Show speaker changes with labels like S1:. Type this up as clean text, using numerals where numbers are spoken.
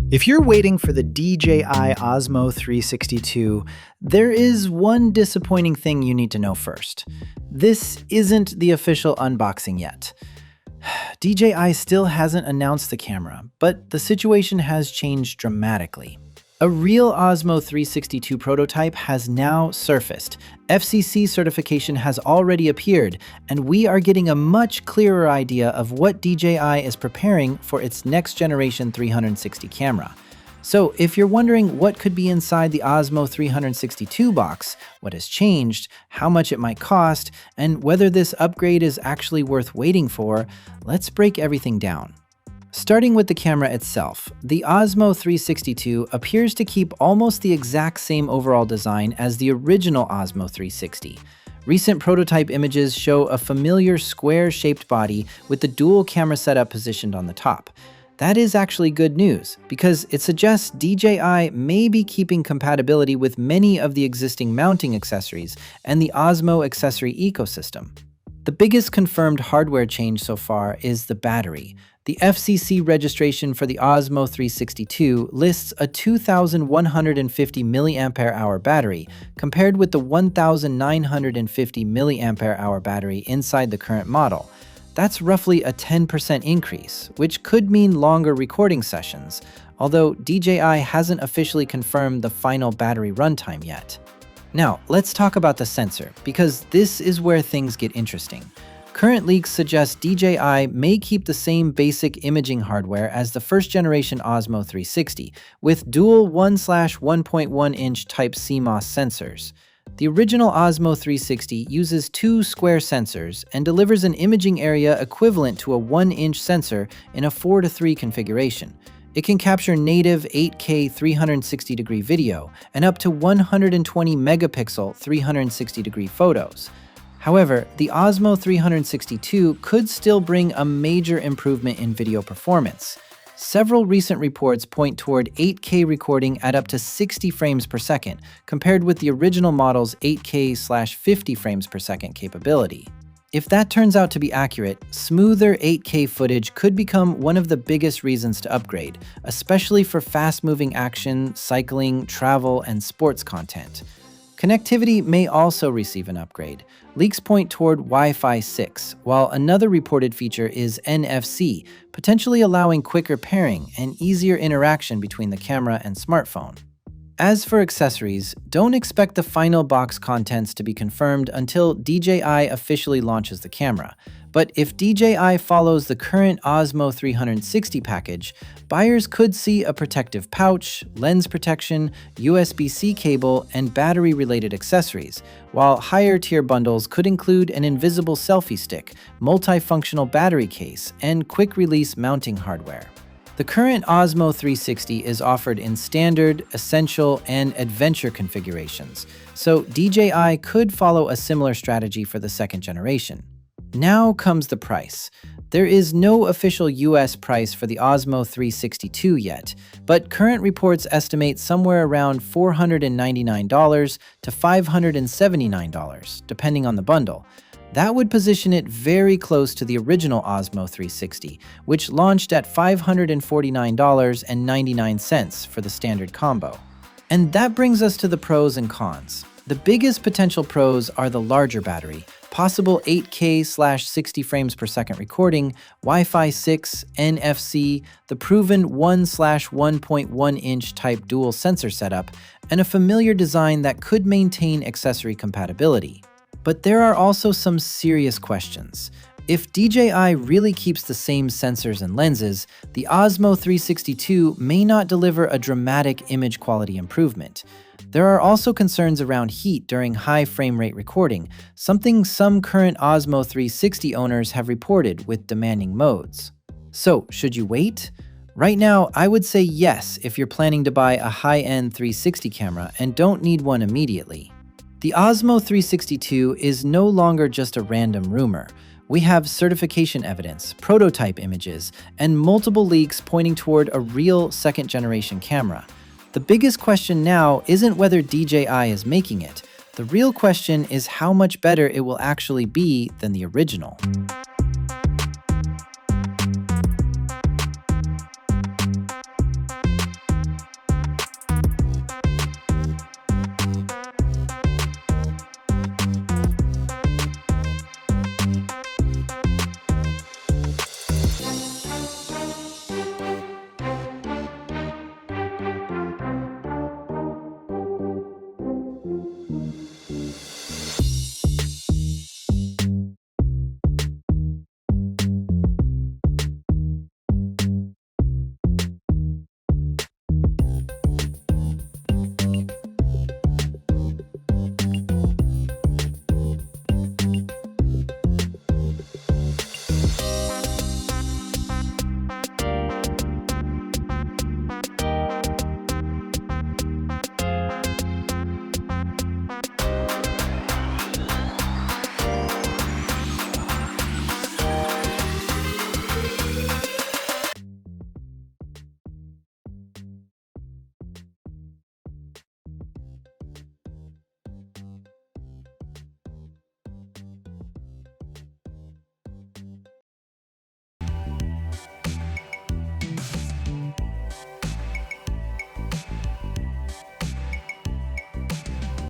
S1: If you're waiting for the DJI Osmo 362, there is one disappointing thing you need to know first. This isn't the official unboxing yet. DJI still hasn't announced the camera, but the situation has changed dramatically. A real Osmo 362 prototype has now surfaced. FCC certification has already appeared, and we are getting a much clearer idea of what DJI is preparing for its next-generation 360 camera. So if you're wondering what could be inside the Osmo 362 box, what has changed, how much it might cost, and whether this upgrade is actually worth waiting for, let's break everything down. Starting with the camera itself, the Osmo 362 appears to keep almost the exact same overall design as the original Osmo 360. Recent prototype images show a familiar square-shaped body with the dual camera setup positioned on the top. That is actually good news, because it suggests DJI may be keeping compatibility with many of the existing mounting accessories and the Osmo accessory ecosystem. The biggest confirmed hardware change so far is the battery. The FCC registration for the Osmo 362 lists a 2,150 mAh battery, compared with the 1,950 mAh battery inside the current model. That's roughly a 10% increase, which could mean longer recording sessions, although DJI hasn't officially confirmed the final battery runtime yet. Now, let's talk about the sensor, because this is where things get interesting. Current leaks suggest DJI may keep the same basic imaging hardware as the first-generation Osmo 360, with dual 1/1.1-inch Type CMOS sensors. The original Osmo 360 uses two square sensors and delivers an imaging area equivalent to a 1-inch sensor in a 4:3 configuration. It can capture native 8K 360-degree video and up to 120 megapixel 360-degree photos. However, the Osmo 362 could still bring a major improvement in video performance. Several recent reports point toward 8K recording at up to 60 frames per second, compared with the original model's 8K/50 frames per second capability. If that turns out to be accurate, smoother 8K footage could become one of the biggest reasons to upgrade, especially for fast-moving action, cycling, travel, and sports content. Connectivity may also receive an upgrade. Leaks point toward Wi-Fi 6, while another reported feature is NFC, potentially allowing quicker pairing and easier interaction between the camera and smartphone. As for accessories, don't expect the final box contents to be confirmed until DJI officially launches the camera. But if DJI follows the current Osmo 360 package, buyers could see a protective pouch, lens protection, USB-C cable, and battery-related accessories, while higher-tier bundles could include an invisible selfie stick, multifunctional battery case, and quick-release mounting hardware. The current Osmo 360 is offered in standard, essential, and adventure configurations, so DJI could follow a similar strategy for the second generation. Now comes the price. There is no official US price for the Osmo 362 yet, but current reports estimate somewhere around $499 to $579, depending on the bundle. That would position it very close to the original Osmo 360, which launched at $549.99 for the standard combo. And that brings us to the pros and cons. The biggest potential pros are the larger battery, possible 8K/60 frames per second recording, Wi-Fi 6, NFC, the proven 1/1.1-inch Type dual sensor setup, and a familiar design that could maintain accessory compatibility. But there are also some serious questions. If DJI really keeps the same sensors and lenses, the Osmo 362 may not deliver a dramatic image quality improvement. There are also concerns around heat during high frame rate recording, something some current Osmo 360 owners have reported with demanding modes. So, should you wait? Right now, I would say yes if you're planning to buy a high-end 360 camera and don't need one immediately. The Osmo 362 is no longer just a random rumor. We have certification evidence, prototype images, and multiple leaks pointing toward a real second-generation camera. The biggest question now isn't whether DJI is making it. The real question is how much better it will actually be than the original.